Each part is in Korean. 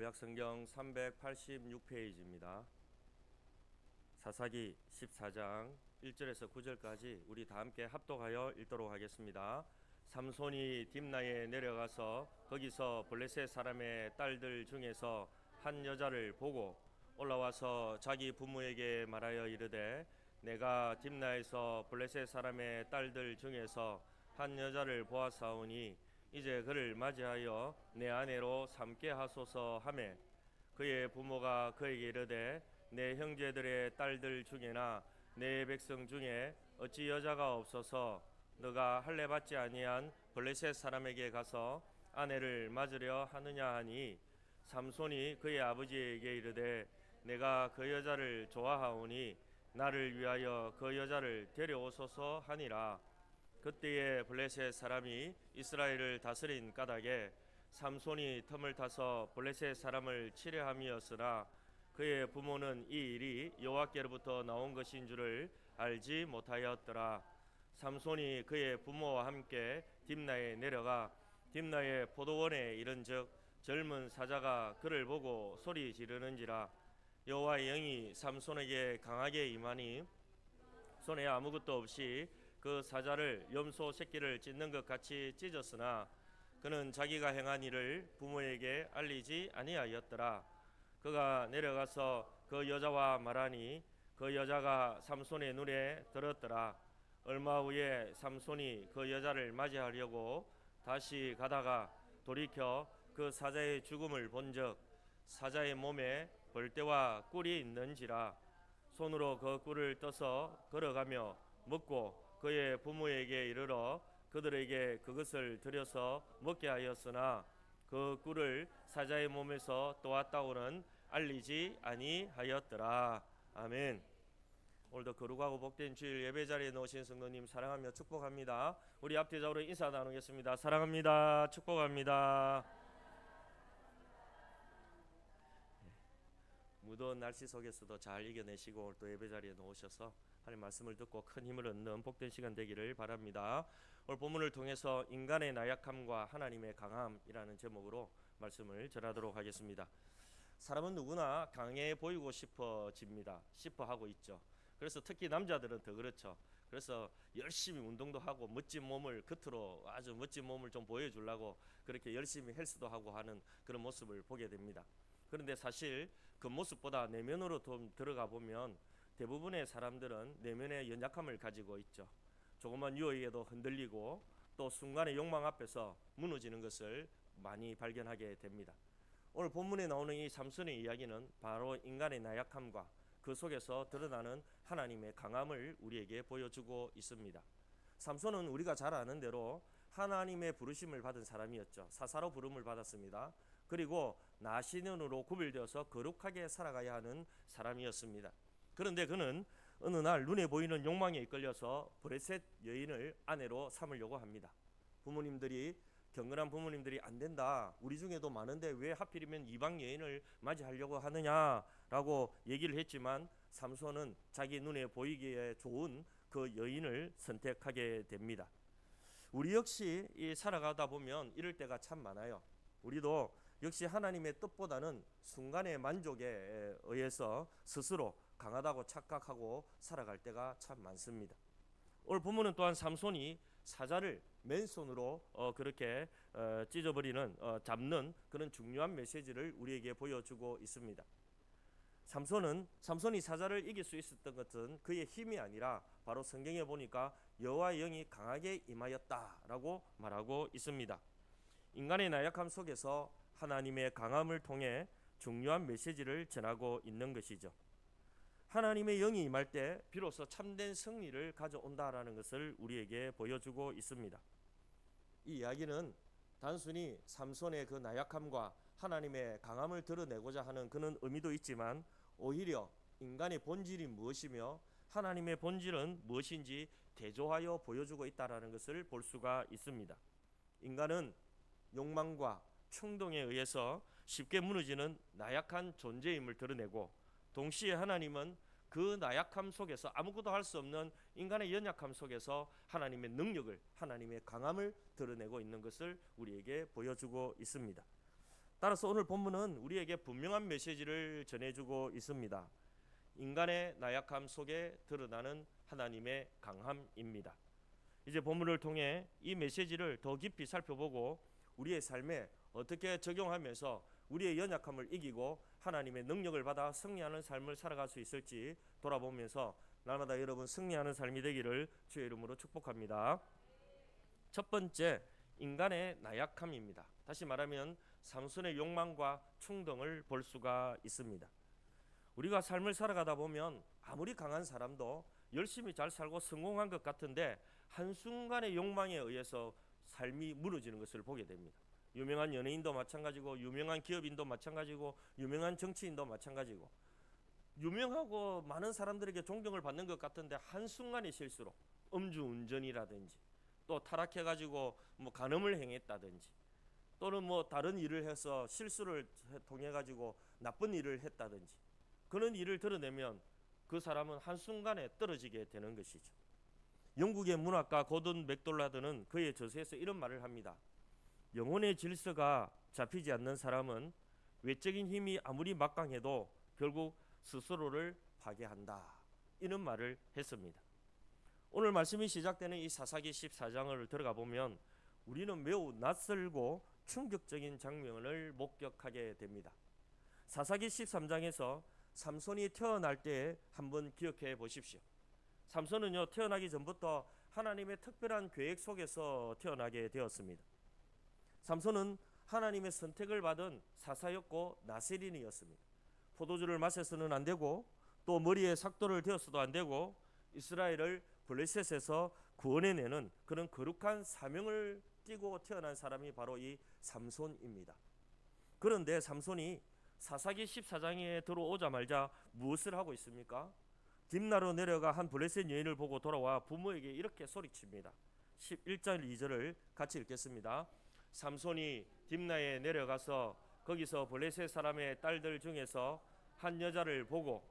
구약성경 386페이지입니다. 사사기 14장 1절에서 9절까지 우리 다 함께 합독하여 읽도록 하겠습니다. 삼손이 딥나에 내려가서 거기서 블레셋 사람의 딸들 중에서 한 여자를 보고 올라와서 자기 부모에게 말하여 이르되 내가 딥나에서 블레셋 사람의 딸들 중에서 한 여자를 보았사오니 이제 그를 맞이하여 내 아내로 삼게 하소서 하매 그의 부모가 그에게 이르되 내 형제들의 딸들 중에나 내 백성 중에 어찌 여자가 없어서 너가 할례 받지 아니한 블레셋 사람에게 가서 아내를 맞으려 하느냐 하니 삼손이 그의 아버지에게 이르되 내가 그 여자를 좋아하오니 나를 위하여 그 여자를 데려오소서 하니라. 그때에 블레셋 사람이 이스라엘을 다스린 까닭에 삼손이 틈을 타서 블레셋 사람을 치려함이었으나 그의 부모는 이 일이 여호와께로부터 나온 것인 줄을 알지 못하였더라. 삼손이 그의 부모와 함께 딥나에 내려가 딥나의 포도원에 이른즉 젊은 사자가 그를 보고 소리 지르는지라. 여호와의 영이 삼손에게 강하게 임하니 손에 아무것도 없이 그 사자를 염소 새끼를 찢는 것 같이 찢었으나 그는 자기가 행한 일을 부모에게 알리지 아니하였더라. 그가 내려가서 그 여자와 말하니 그 여자가 삼손의 눈에 들었더라. 얼마 후에 삼손이 그 여자를 맞이하려고 다시 가다가 돌이켜 그 사자의 죽음을 본즉 사자의 몸에 벌떼와 꿀이 있는지라. 손으로 그 꿀을 떠서 걸어가며 먹고 그의 부모에게 이르러 그들에게 그것을 들여서 먹게 하였으나 그 꿀을 사자의 몸에서 또았다고는 알리지 아니하였더라. 아멘. 오늘도 거룩하고 복된 주일 예배 자리에 놓으신 성도님 사랑하며 축복합니다. 우리 앞뒤적으로 인사 나누겠습니다. 사랑합니다. 축복합니다. 무더운 날씨 속에서도 잘 이겨내시고 오늘 또 예배 자리에 놓으셔서 하나님 말씀을 듣고 큰 힘을 얻는 복된 시간 되기를 바랍니다. 오늘 본문을 통해서 인간의 나약함과 하나님의 강함이라는 제목으로 말씀을 전하도록 하겠습니다. 사람은 누구나 강해 보이고 싶어집니다. 싶어하고 있죠. 그래서 특히 남자들은 더 그렇죠. 그래서 열심히 운동도 하고 멋진 몸을 겉으로 아주 멋진 몸을 좀 보여주려고 그렇게 열심히 헬스도 하고 하는 그런 모습을 보게 됩니다. 그런데 사실 그 모습보다 내면으로 좀 들어가 보면 대부분의 사람들은 내면의 연약함을 가지고 있죠. 조그만 유혹에도 흔들리고 또 순간의 욕망 앞에서 무너지는 것을 많이 발견하게 됩니다. 오늘 본문에 나오는 이 삼손의 이야기는 바로 인간의 나약함과 그 속에서 드러나는 하나님의 강함을 우리에게 보여주고 있습니다. 삼손은 우리가 잘 아는 대로 하나님의 부르심을 받은 사람이었죠. 사사로 부름을 받았습니다. 그리고 나시년으로 구별되어서 거룩하게 살아가야 하는 사람이었습니다. 그런데 그는 어느 날 눈에 보이는 욕망에 이끌려서 브레셋 여인을 아내로 삼으려고 합니다. 경건한 부모님들이 안 된다. 우리 중에도 많은데 왜 하필이면 이방 여인을 맞이하려고 하느냐라고 얘기를 했지만 삼손은 자기 눈에 보이기에 좋은 그 여인을 선택하게 됩니다. 우리 역시 살아가다 보면 이럴 때가 참 많아요. 우리도 역시 하나님의 뜻보다는 순간의 만족에 의해서 스스로 강하다고 착각하고 살아갈 때가 참 많습니다. 오늘 본문은 또한 삼손이 사자를 맨손으로 그렇게 찢어버리는 잡는 그런 중요한 메시지를 우리에게 보여주고 있습니다. 삼손이 사자를 이길 수 있었던 것은 그의 힘이 아니라 바로 성경에 보니까 여호와의 영이 강하게 임하였다라고 말하고 있습니다. 인간의 나약함 속에서 하나님의 강함을 통해 중요한 메시지를 전하고 있는 것이죠. 하나님의 영이 임할 때 비로소 참된 승리를 가져온다라는 것을 우리에게 보여주고 있습니다. 이 이야기는 단순히 삼손의 그 나약함과 하나님의 강함을 드러내고자 하는 그런 의미도 있지만 오히려 인간의 본질이 무엇이며 하나님의 본질은 무엇인지 대조하여 보여주고 있다라는 것을 볼 수가 있습니다. 인간은 욕망과 충동에 의해서 쉽게 무너지는 나약한 존재임을 드러내고 동시에 하나님은 그 나약함 속에서 아무것도 할 수 없는 인간의 연약함 속에서 하나님의 능력을, 하나님의 강함을 드러내고 있는 것을 우리에게 보여주고 있습니다. 따라서 오늘 본문은 우리에게 분명한 메시지를 전해주고 있습니다. 인간의 나약함 속에 드러나는 하나님의 강함입니다. 이제 본문을 통해 이 메시지를 더 깊이 살펴보고 우리의 삶에 어떻게 적용하면서 우리의 연약함을 이기고 하나님의 능력을 받아 승리하는 삶을 살아갈 수 있을지 돌아보면서 날마다 여러분 승리하는 삶이 되기를 주의 이름으로 축복합니다. 첫 번째, 인간의 나약함입니다. 다시 말하면 삼손의 욕망과 충동을 볼 수가 있습니다. 우리가 삶을 살아가다 보면 아무리 강한 사람도 열심히 잘 살고 성공한 것 같은데 한순간의 욕망에 의해서 삶이 무너지는 것을 보게 됩니다. 유명한 연예인도 마찬가지고 유명한 기업인도 마찬가지고 유명한 정치인도 마찬가지고 유명하고 많은 사람들에게 존경을 받는 것 같은데 한순간의 실수로 음주운전이라든지 또 타락해가지고 간음을 행했다든지 또는 다른 일을 해서 실수를 통해 가지고 나쁜 일을 했다든지 그런 일을 드러내면 그 사람은 한순간에 떨어지게 되는 것이죠. 영국의 문학가 고든 맥돌라드는 그의 저서에서 이런 말을 합니다. 영혼의 질서가 잡히지 않는 사람은 외적인 힘이 아무리 막강해도 결국 스스로를 파괴한다. 이런 말을 했습니다. 오늘 말씀이 시작되는 이 사사기 14장을 들어가 보면 우리는 매우 낯설고 충격적인 장면을 목격하게 됩니다. 사사기 13장에서 삼손이 태어날 때 한번 기억해 보십시오. 삼손은요, 태어나기 전부터 하나님의 특별한 계획 속에서 태어나게 되었습니다. 삼손은 하나님의 선택을 받은 사사였고 나세린이었습니다. 포도주를 마셔서는 안 되고 또 머리에 삭도를 대어서도 안 되고 이스라엘을 블레셋에서 구원해내는 그런 거룩한 사명을 띠고 태어난 사람이 바로 이 삼손입니다. 그런데 삼손이 사사기 14장에 들어오자마자 무엇을 하고 있습니까? 딥나로 내려가 한 블레셋 여인을 보고 돌아와 부모에게 이렇게 소리칩니다. 11절 2절을 같이 읽겠습니다. 삼손이 딥나에 내려가서 거기서 블레셋 사람의 딸들 중에서 한 여자를 보고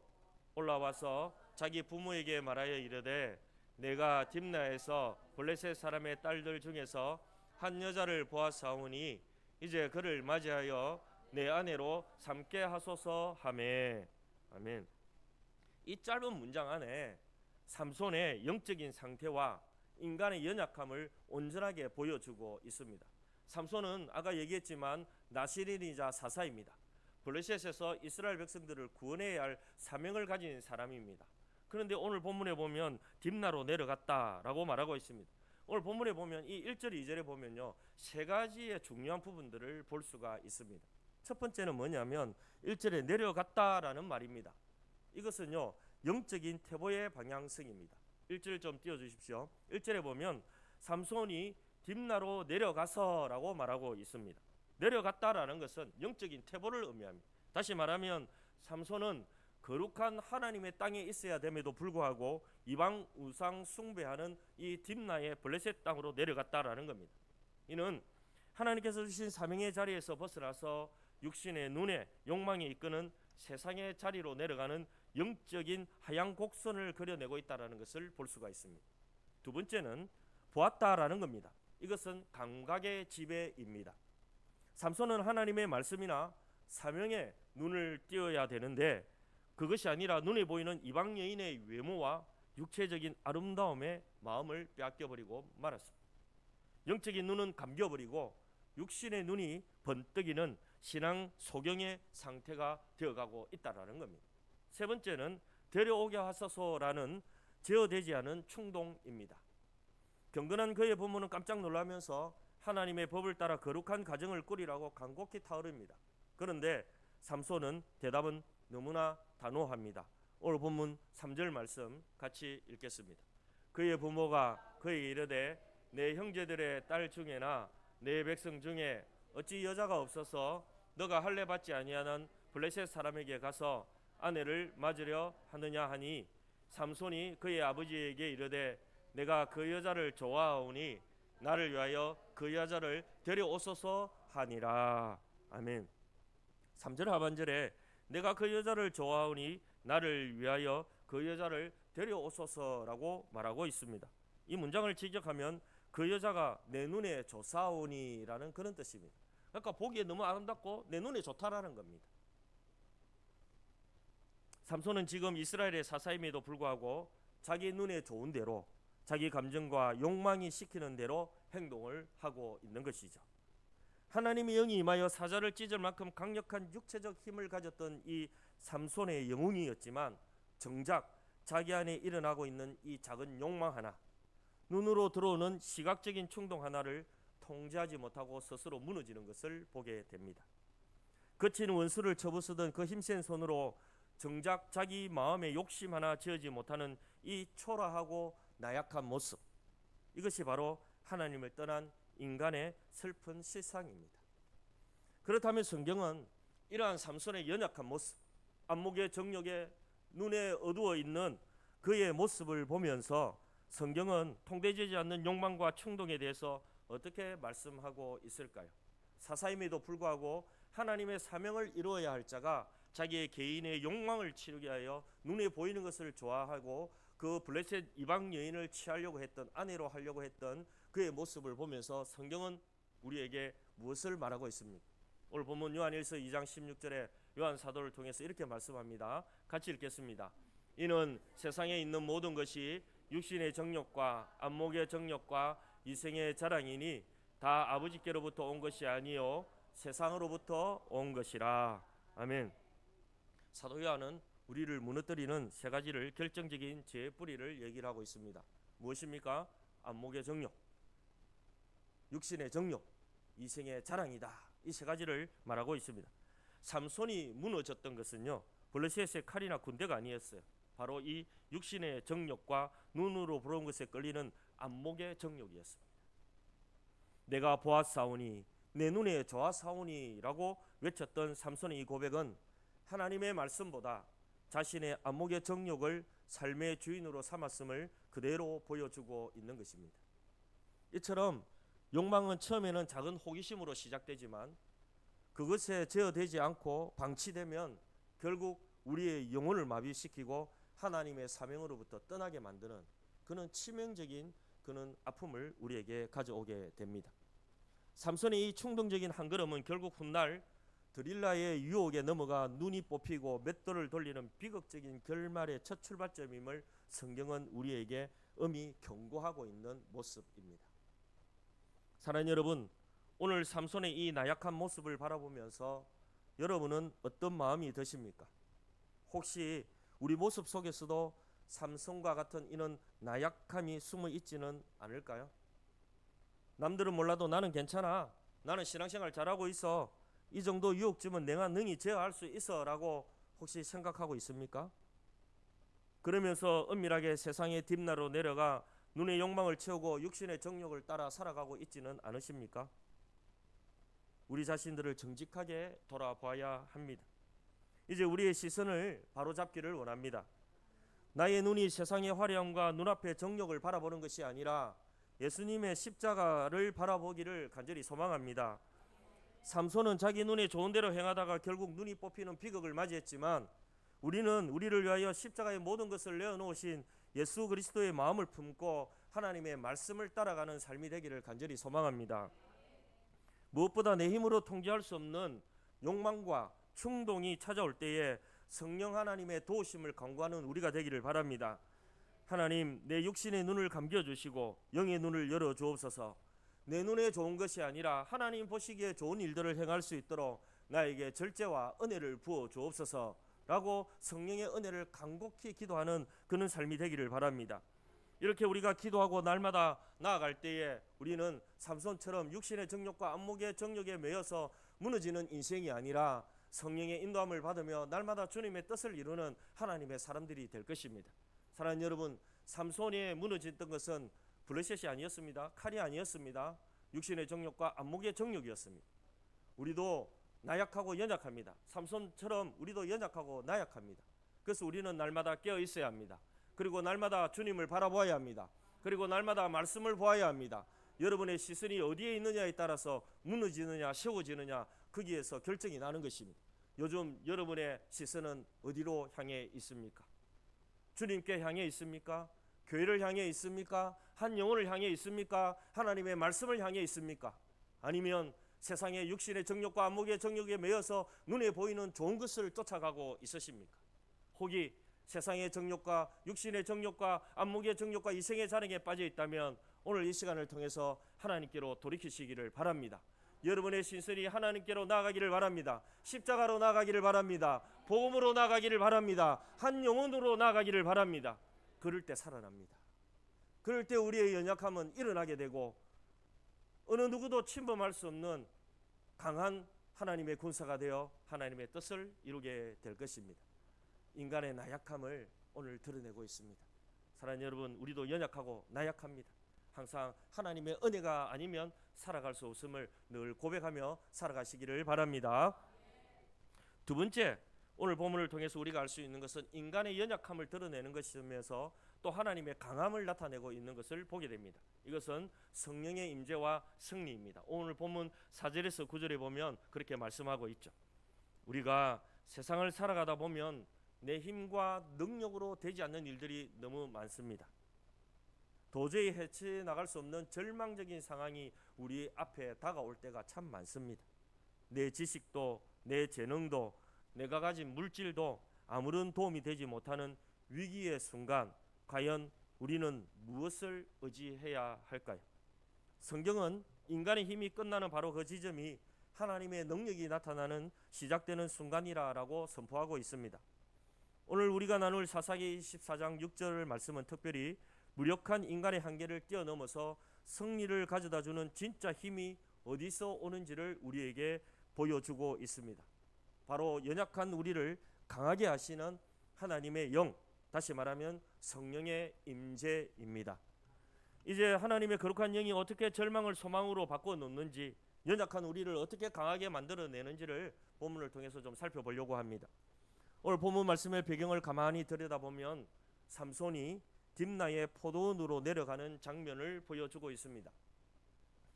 올라와서 자기 부모에게 말하여 이르되 내가 딥나에서 블레셋 사람의 딸들 중에서 한 여자를 보았사오니 이제 그를 맞이하여 내 아내로 삼게 하소서 하매. 아멘. 이 짧은 문장 안에 삼손의 영적인 상태와 인간의 연약함을 온전하게 보여주고 있습니다. 삼손은 아까 얘기했지만 나시린이자 사사입니다. 블레셋에서 이스라엘 백성들을 구원해야 할 사명을 가진 사람입니다. 그런데 오늘 본문에 보면 딥나로 내려갔다라고 말하고 있습니다. 오늘 본문에 보면 이 1절 2절에 보면요, 세 가지의 중요한 부분들을 볼 수가 있습니다. 첫 번째는 뭐냐면 1절에 내려갔다라는 말입니다. 이것은요, 영적인 태보의 방향성입니다. 1절 좀 띄워주십시오. 1절에 보면 삼손이 딥나로 내려가서라고 말하고 있습니다. 내려갔다라는 것은 영적인 태보를 의미합니다. 다시 말하면 삼손은 거룩한 하나님의 땅에 있어야 됨에도 불구하고 이방 우상 숭배하는 이 딥나의 블레셋 땅으로 내려갔다라는 겁니다. 이는 하나님께서 주신 사명의 자리에서 벗어나서 육신의 눈에 욕망에 이끄는 세상의 자리로 내려가는 영적인 하향 곡선을 그려내고 있다는 것을 볼 수가 있습니다. 두 번째는 보았다라는 겁니다. 이것은 감각의 지배입니다. 삼손은 하나님의 말씀이나 사명에 눈을 띄어야 되는데 그것이 아니라 눈에 보이는 이방 여인의 외모와 육체적인 아름다움에 마음을 빼앗겨버리고 말았습니다. 영적인 눈은 감겨버리고 육신의 눈이 번뜩이는 신앙 소경의 상태가 되어가고 있다라는 겁니다. 세 번째는 데려오게 하소서라는 제어되지 않은 충동입니다. 경건한 그의 부모는 깜짝 놀라면서 하나님의 법을 따라 거룩한 가정을 꾸리라고 간곡히 타오릅니다. 그런데 삼손은 대답은 너무나 단호합니다. 오늘 본문 3절 말씀 같이 읽겠습니다. 그의 부모가 그에게 이르되 내 형제들의 딸 중에나 내 백성 중에 어찌 여자가 없어서 너가 할례 받지 아니하는 블레셋 사람에게 가서 아내를 맞으려 하느냐 하니 삼손이 그의 아버지에게 이르되 내가 그 여자를 좋아하오니 나를 위하여 그 여자를 데려오소서 하니라. 아멘. 3절 하반절에 내가 그 여자를 좋아하오니 나를 위하여 그 여자를 데려오소서라고 말하고 있습니다. 이 문장을 직역하면 그 여자가 내 눈에 좋사오니라는 그런 뜻입니다. 그러니까 보기에 너무 아름답고 내 눈에 좋다라는 겁니다. 삼손은 지금 이스라엘의 사사임에도 불구하고 자기 눈에 좋은 대로, 자기 감정과 욕망이 시키는 대로 행동을 하고 있는 것이죠. 하나님의 영이 임하여 사자를 찢을 만큼 강력한 육체적 힘을 가졌던 이 삼손의 영웅이었지만, 정작 자기 안에 일어나고 있는 이 작은 욕망 하나, 눈으로 들어오는 시각적인 충동 하나를 통제하지 못하고 스스로 무너지는 것을 보게 됩니다. 거친 원수를 쳐부수던 그 힘센 손으로 정작 자기 마음의 욕심 하나 지어지 못하는 이 초라하고 나약한 모습, 이것이 바로 하나님을 떠난 인간의 슬픈 실상입니다. 그렇다면 성경은 이러한 삼손의 연약한 모습, 안목의 정욕에 눈에 어두워 있는 그의 모습을 보면서 성경은 통제되지 않는 욕망과 충동에 대해서 어떻게 말씀하고 있을까요? 사사임에도 불구하고 하나님의 사명을 이루어야 할 자가 자기의 개인의 욕망을 치르게 하여 눈에 보이는 것을 좋아하고 그 블레셋 이방 여인을 취하려고 했던, 아내로 하려고 했던 그의 모습을 보면서 성경은 우리에게 무엇을 말하고 있습니까? 오늘 본문 요한일서 2장 16절에 요한 사도를 통해서 이렇게 말씀합니다. 같이 읽겠습니다. 이는 세상에 있는 모든 것이 육신의 정욕과 안목의 정욕과 이생의 자랑이니 다 아버지께로부터 온 것이 아니요 세상으로부터 온 것이라. 아멘. 사도 요한은 우리를 무너뜨리는 세 가지를, 결정적인 죄의 뿌리를 얘기를 하고 있습니다. 무엇입니까? 안목의 정욕, 육신의 정욕, 이생의 자랑이다. 이 세 가지를 말하고 있습니다. 삼손이 무너졌던 것은요, 블레셋의 칼이나 군대가 아니었어요. 바로 이 육신의 정욕과 눈으로 보는 것에 끌리는 안목의 정욕이었습니다. 내가 보았사오니 내 눈에 좋아사오니라고 외쳤던 삼손의 이 고백은 하나님의 말씀보다 자신의 안목의 정욕을 삶의 주인으로 삼았음을 그대로 보여주고 있는 것입니다. 이처럼 욕망은 처음에는 작은 호기심으로 시작되지만 그것에 제어되지 않고 방치되면 결국 우리의 영혼을 마비시키고 하나님의 사명으로부터 떠나게 만드는 그는 치명적인 그는 아픔을 우리에게 가져오게 됩니다. 삼손의 이 충동적인 한 걸음은 결국 훗날 드릴라의 유혹에 넘어가 눈이 뽑히고 맷돌을 돌리는 비극적인 결말의 첫 출발점임을 성경은 우리에게 엄히 경고하고 있는 모습입니다. 사랑하는 여러분, 오늘 삼손의 이 나약한 모습을 바라보면서 여러분은 어떤 마음이 드십니까? 혹시 우리 모습 속에서도 삼손과 같은 이런 나약함이 숨어 있지는 않을까요? 남들은 몰라도 나는 괜찮아, 나는 신앙생활 잘하고 있어, 이 정도 유혹쯤은 내가 능히 제어할 수 있어 라고 혹시 생각하고 있습니까? 그러면서 은밀하게 세상의 뒷날로 내려가 눈의 욕망을 채우고 육신의 정욕을 따라 살아가고 있지는 않으십니까? 우리 자신들을 정직하게 돌아봐야 합니다. 이제 우리의 시선을 바로잡기를 원합니다. 나의 눈이 세상의 화려함과 눈앞의 정욕을 바라보는 것이 아니라 예수님의 십자가를 바라보기를 간절히 소망합니다. 삼손은 자기 눈에 좋은 대로 행하다가 결국 눈이 뽑히는 비극을 맞이했지만 우리는 우리를 위하여 십자가의 모든 것을 내어놓으신 예수 그리스도의 마음을 품고 하나님의 말씀을 따라가는 삶이 되기를 간절히 소망합니다. 무엇보다 내 힘으로 통제할 수 없는 욕망과 충동이 찾아올 때에 성령 하나님의 도우심을 간구하는 우리가 되기를 바랍니다. 하나님, 내 육신의 눈을 감겨주시고 영의 눈을 열어주옵소서. 내 눈에 좋은 것이 아니라 하나님 보시기에 좋은 일들을 행할 수 있도록 나에게 절제와 은혜를 부어 주옵소서 라고 성령의 은혜를 간곡히 기도하는 그런 삶이 되기를 바랍니다. 이렇게 우리가 기도하고 날마다 나아갈 때에 우리는 삼손처럼 육신의 정욕과 안목의 정욕에 매여서 무너지는 인생이 아니라 성령의 인도함을 받으며 날마다 주님의 뜻을 이루는 하나님의 사람들이 될 것입니다. 사랑하는 여러분, 삼손이 무너졌던 것은 블레셋이 아니었습니다. 칼이 아니었습니다. 육신의 정욕과 안목의 정욕이었습니다. 우리도 나약하고 연약합니다. 삼손처럼 우리도 연약하고 나약합니다. 그래서 우리는 날마다 깨어 있어야 합니다. 그리고 날마다 주님을 바라보아야 합니다. 그리고 날마다 말씀을 보아야 합니다. 여러분의 시선이 어디에 있느냐에 따라서 무너지느냐 세워지느냐 거기에서 결정이 나는 것입니다. 요즘 여러분의 시선은 어디로 향해 있습니까? 주님께 향해 있습니까? 교회를 향해 있습니까? 한 영혼을 향해 있습니까? 하나님의 말씀을 향해 있습니까? 아니면 세상의 육신의 정욕과 안목의 정욕에 매여서 눈에 보이는 좋은 것을 쫓아가고 있으십니까? 혹이 세상의 정욕과 육신의 정욕과 안목의 정욕과 이생의 자랑에 빠져 있다면 오늘 이 시간을 통해서 하나님께로 돌이키시기를 바랍니다. 여러분의 신선이 하나님께로 나아가기를 바랍니다. 십자가로 나아가기를 바랍니다. 복음으로 나아가기를 바랍니다. 한 영혼으로 나아가기를 바랍니다. 그럴 때 살아납니다. 그럴 때 우리의 연약함은 일어나게 되고 어느 누구도 침범할 수 없는 강한 하나님의 군사가 되어 하나님의 뜻을 이루게 될 것입니다. 인간의 나약함을 오늘 드러내고 있습니다. 사랑하는 여러분, 우리도 연약하고 나약합니다. 항상 하나님의 은혜가 아니면 살아갈 수 없음을 늘 고백하며 살아가시기를 바랍니다. 두 번째, 오늘 본문을 통해서 우리가 알 수 있는 것은 인간의 연약함을 드러내는 것이면서 또 하나님의 강함을 나타내고 있는 것을 보게 됩니다. 이것은 성령의 임재와 승리입니다. 오늘 본문 4절에서 9절에 보면 그렇게 말씀하고 있죠. 우리가 세상을 살아가다 보면 내 힘과 능력으로 되지 않는 일들이 너무 많습니다. 도저히 헤쳐나갈 수 없는 절망적인 상황이 우리 앞에 다가올 때가 참 많습니다. 내 지식도 내 재능도 내가 가진 물질도 아무런 도움이 되지 못하는 위기의 순간 과연 우리는 무엇을 의지해야 할까요? 성경은 인간의 힘이 끝나는 바로 그 지점이 하나님의 능력이 나타나는 시작되는 순간이라고 선포하고 있습니다. 오늘 우리가 나눌 사사기 24장 6절 말씀은 특별히 무력한 인간의 한계를 뛰어넘어서 승리를 가져다주는 진짜 힘이 어디서 오는지를 우리에게 보여주고 있습니다. 바로 연약한 우리를 강하게 하시는 하나님의 영, 다시 말하면 성령의 임재입니다. 이제 하나님의 거룩한 영이 어떻게 절망을 소망으로 바꿔놓는지, 연약한 우리를 어떻게 강하게 만들어내는지를 본문을 통해서 좀 살펴보려고 합니다. 오늘 본문 말씀의 배경을 가만히 들여다보면 삼손이 딥나의 포도원으로 내려가는 장면을 보여주고 있습니다.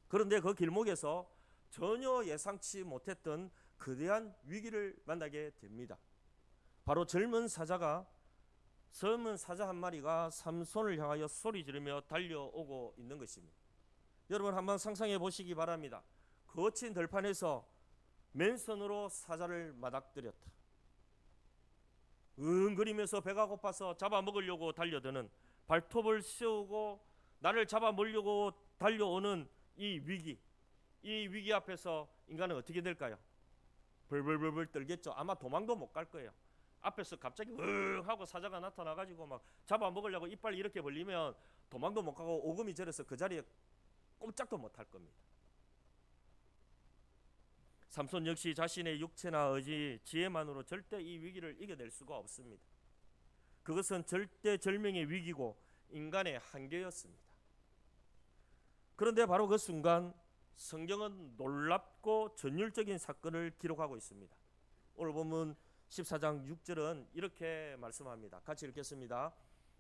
그런데 그 길목에서 전혀 예상치 못했던 거대한 위기를 만나게 됩니다. 바로 젊은 사자 한 마리가 삼손을 향하여 소리 지르며 달려오고 있는 것입니다. 여러분 한번 상상해 보시기 바랍니다. 거친 들판에서 맨손으로 사자를 맞닥뜨렸다. 응거리면서 배가 고파서 잡아먹으려고 달려드는, 발톱을 세우고 나를 잡아먹으려고 달려오는 이 위기 앞에서 인간은 어떻게 될까요? 벌벌벌벌 떨겠죠. 아마 도망도 못 갈 거예요. 앞에서 갑자기 으응 하고 사자가 나타나가지고 막 잡아먹으려고 이빨 이렇게 벌리면 도망도 못 가고 오금이 저려서 그 자리에 꼼짝도 못 할 겁니다. 삼손 역시 자신의 육체나 의지, 지혜만으로 절대 이 위기를 이겨낼 수가 없습니다. 그것은 절대절명의 위기고 인간의 한계였습니다. 그런데 바로 그 순간 성경은 놀랍고 전율적인 사건을 기록하고 있습니다. 오늘 본문 14장 6절은 이렇게 말씀합니다. 같이 읽겠습니다.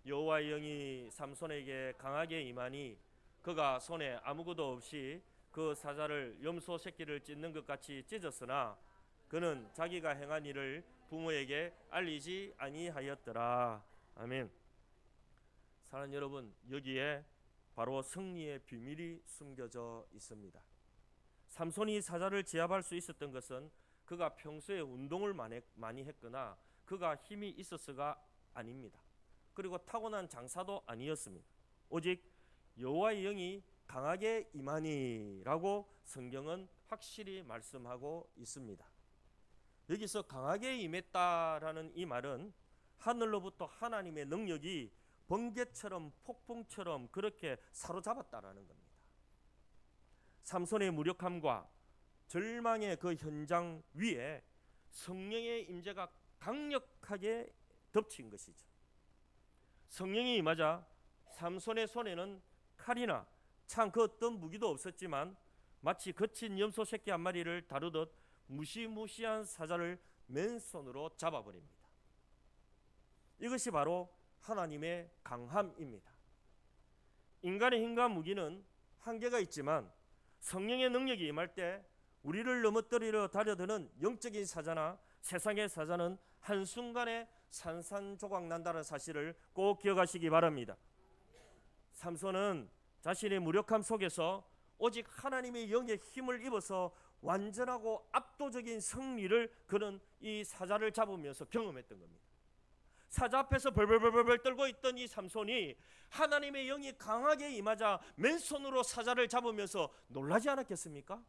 여호와의 영이 삼손에게 강하게 임하니 그가 손에 아무것도 없이 그 사자를 염소 새끼를 찢는 것 같이 찢었으나 그는 자기가 행한 일을 부모에게 알리지 아니하였더라. 아멘. 사랑하는 여러분, 여기에 바로 승리의 비밀이 숨겨져 있습니다. 삼손이 사자를 제압할 수 있었던 것은 그가 평소에 운동을 많이 했거나 그가 힘이 있었어가 아닙니다. 그리고 타고난 장사도 아니었습니다. 오직 여호와의 영이 강하게 임하니라고 성경은 확실히 말씀하고 있습니다. 여기서 강하게 임했다라는 이 말은 하늘로부터 하나님의 능력이 번개처럼 폭풍처럼 그렇게 사로잡았다라는 겁니다. 삼손의 무력함과 절망의 그 현장 위에 성령의 임재가 강력하게 덮친 것이죠. 성령이 임하자 삼손의 손에는 칼이나 창 그 어떤 무기도 없었지만 마치 거친 염소 새끼 한 마리를 다루듯 무시무시한 사자를 맨손으로 잡아버립니다. 이것이 바로 하나님의 강함입니다. 인간의 힘과 무기는 한계가 있지만 성령의 능력이 임할 때 우리를 넘어뜨리려 달려드는 영적인 사자나 세상의 사자는 한순간에 산산조각 난다는 사실을 꼭 기억하시기 바랍니다. 삼손은 자신의 무력함 속에서 오직 하나님의 영의 힘을 입어서 완전하고 압도적인 승리를 그는 이 사자를 잡으면서 경험했던 겁니다. 사자 앞에서 벌벌벌벌 떨고 있던 이 삼손이 하나님의 영이 강하게 임하자 맨손으로 사자를 잡으면서 놀라지 않았겠습니까?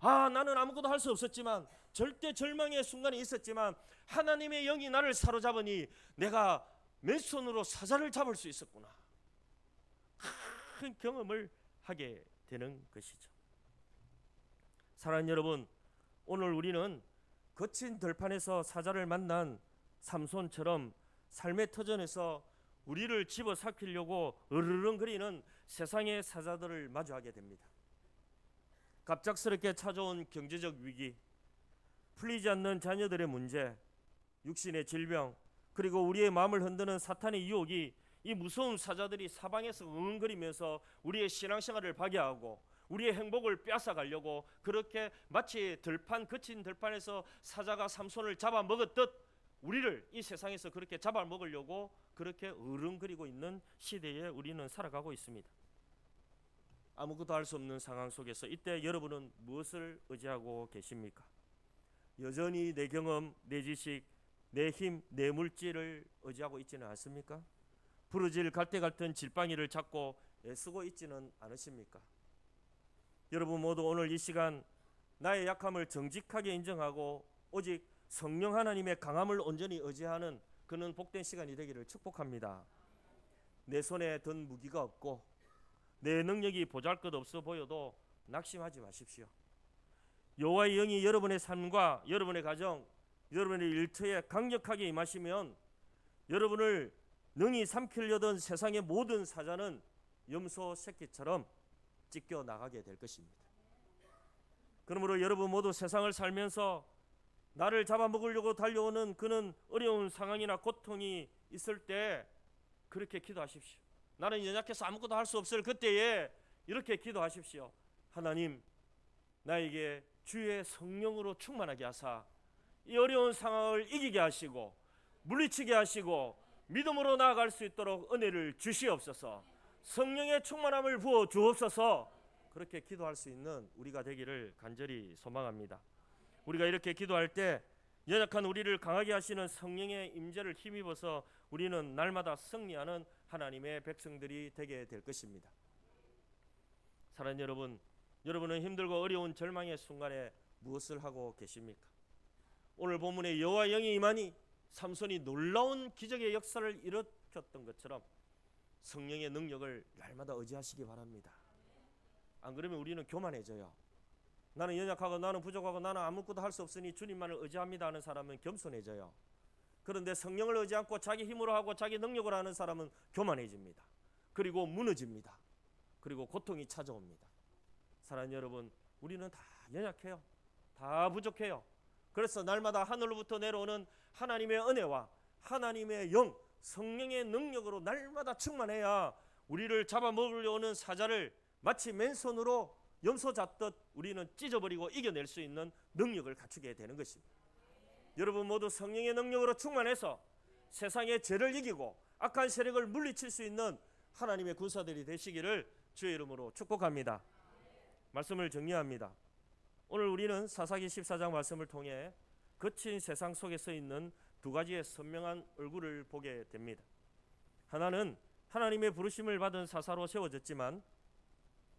나는 아무것도 할 수 없었지만, 절대 절망의 순간이 있었지만 하나님의 영이 나를 사로잡으니 내가 맨손으로 사자를 잡을 수 있었구나. 큰 경험을 하게 되는 것이죠. 사랑하는 여러분, 오늘 우리는 거친 들판에서 사자를 만난 삼손처럼 삶의 터전에서 우리를 집어삼키려고 으르렁거리는 세상의 사자들을 마주하게 됩니다. 갑작스럽게 찾아온 경제적 위기, 풀리지 않는 자녀들의 문제, 육신의 질병, 그리고 우리의 마음을 흔드는 사탄의 유혹이, 이 무서운 사자들이 사방에서 응응거리면서 우리의 신앙생활을 파괴하고 우리의 행복을 빼앗아가려고, 그렇게 마치 거친 들판에서 사자가 삼손을 잡아먹었듯 우리를 이 세상에서 그렇게 잡아먹으려고 그렇게 으르렁거리고 있는 시대에 우리는 살아가고 있습니다. 아무것도 할 수 없는 상황 속에서 이때 여러분은 무엇을 의지하고 계십니까? 여전히 내 경험, 내 지식, 내 힘, 내 물질을 의지하고 있지는 않습니까? 부르질 갈대같은 질방이를 찾고 애쓰고 있지는 않으십니까? 여러분 모두 오늘 이 시간 나의 약함을 정직하게 인정하고 오직 성령 하나님의 강함을 온전히 의지하는 그는 복된 시간이 되기를 축복합니다. 내 손에 든 무기가 없고 내 능력이 보잘것없어 보여도 낙심하지 마십시오. 여호와의 영이 여러분의 삶과 여러분의 가정, 여러분의 일터에 강력하게 임하시면 여러분을 능히 삼키려던 세상의 모든 사자는 염소 새끼처럼 찢겨 나가게 될 것입니다. 그러므로 여러분 모두 세상을 살면서 나를 잡아먹으려고 달려오는 그는 어려운 상황이나 고통이 있을 때 그렇게 기도하십시오. 나는 연약해서 아무것도 할 수 없을 그때에 이렇게 기도하십시오. 하나님, 나에게 주의 성령으로 충만하게 하사 이 어려운 상황을 이기게 하시고 물리치게 하시고 믿음으로 나아갈 수 있도록 은혜를 주시옵소서. 성령의 충만함을 부어 주옵소서. 그렇게 기도할 수 있는 우리가 되기를 간절히 소망합니다. 우리가 이렇게 기도할 때 연약한 우리를 강하게 하시는 성령의 임재를 힘입어서 우리는 날마다 승리하는 하나님의 백성들이 되게 될 것입니다. 사랑하는 여러분, 여러분은 힘들고 어려운 절망의 순간에 무엇을 하고 계십니까? 오늘 본문에 여호와 영이 임하니 삼손이 놀라운 기적의 역사를 일으켰던 것처럼 성령의 능력을 날마다 의지하시기 바랍니다. 안 그러면 우리는 교만해져요. 나는 연약하고 나는 부족하고 나는 아무것도 할 수 없으니 주님만을 의지합니다 하는 사람은 겸손해져요. 그런데 성령을 의지 않고 자기 힘으로 하고 자기 능력으로 하는 사람은 교만해집니다. 그리고 무너집니다. 그리고 고통이 찾아옵니다. 사랑하는 여러분, 우리는 다 연약해요. 다 부족해요. 그래서 날마다 하늘로부터 내려오는 하나님의 은혜와 하나님의 영, 성령의 능력으로 날마다 충만해야 우리를 잡아먹으려 오는 사자를 마치 맨손으로 염소 잡듯 우리는 찢어버리고 이겨낼 수 있는 능력을 갖추게 되는 것입니다. 여러분 모두 성령의 능력으로 충만해서 세상의 죄를 이기고 악한 세력을 물리칠 수 있는 하나님의 군사들이 되시기를 주의 이름으로 축복합니다. 말씀을 정리합니다. 오늘 우리는 사사기 14장 말씀을 통해 거친 세상 속에 서 있는 두 가지의 선명한 얼굴을 보게 됩니다. 하나는 하나님의 부르심을 받은 사사로 세워졌지만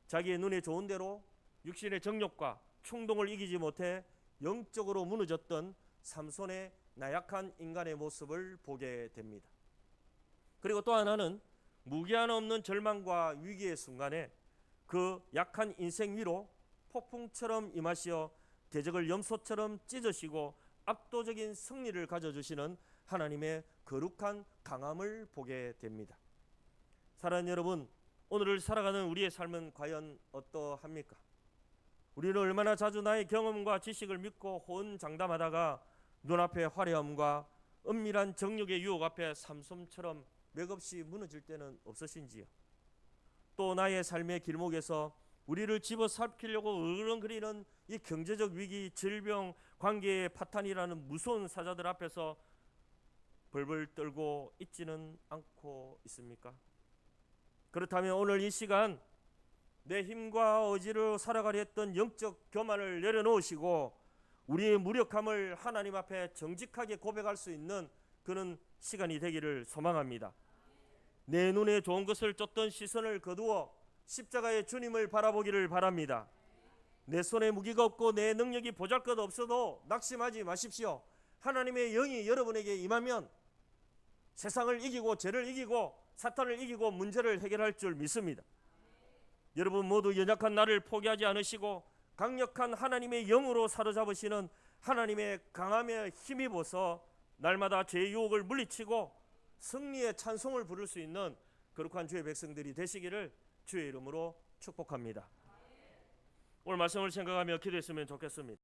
자기의 눈에 좋은 대로 육신의 정욕과 충동을 이기지 못해 영적으로 무너졌던 삼손의 나약한 인간의 모습을 보게 됩니다. 그리고 또 하나는 무기한 없는 절망과 위기의 순간에 그 약한 인생 위로 폭풍처럼 임하시어 대적을 염소처럼 찢으시고 압도적인 승리를 가져주시는 하나님의 거룩한 강함을 보게 됩니다. 사랑하는 여러분, 오늘을 살아가는 우리의 삶은 과연 어떠합니까? 우리는 얼마나 자주 나의 경험과 지식을 믿고 호언장담하다가 눈앞의 화려함과 은밀한 정욕의 유혹 앞에 삼손처럼 맥없이 무너질 때는 없으신지요? 또 나의 삶의 길목에서 우리를 집어삼키려고 으르렁거리는 이 경제적 위기, 질병, 관계의 파탄이라는 무서운 사자들 앞에서 벌벌 떨고 있지는 않고 있습니까? 그렇다면 오늘 이 시간 내 힘과 의지로 살아가려 했던 영적 교만을 내려놓으시고 우리의 무력함을 하나님 앞에 정직하게 고백할 수 있는 그런 시간이 되기를 소망합니다. 내 눈에 좋은 것을 쫓던 시선을 거두어 십자가의 주님을 바라보기를 바랍니다. 내 손에 무기가 없고 내 능력이 보잘것없어도 낙심하지 마십시오. 하나님의 영이 여러분에게 임하면 세상을 이기고 죄를 이기고 사탄을 이기고 문제를 해결할 줄 믿습니다. 여러분 모두 연약한 나를 포기하지 않으시고 강력한 하나님의 영으로 사로잡으시는 하나님의 강함에 힘입어서 날마다 죄의 유혹을 물리치고 승리의 찬송을 부를 수 있는 거룩한 주의 백성들이 되시기를 주의 이름으로 축복합니다. 오늘 말씀을 생각하며 기도했으면 좋겠습니다.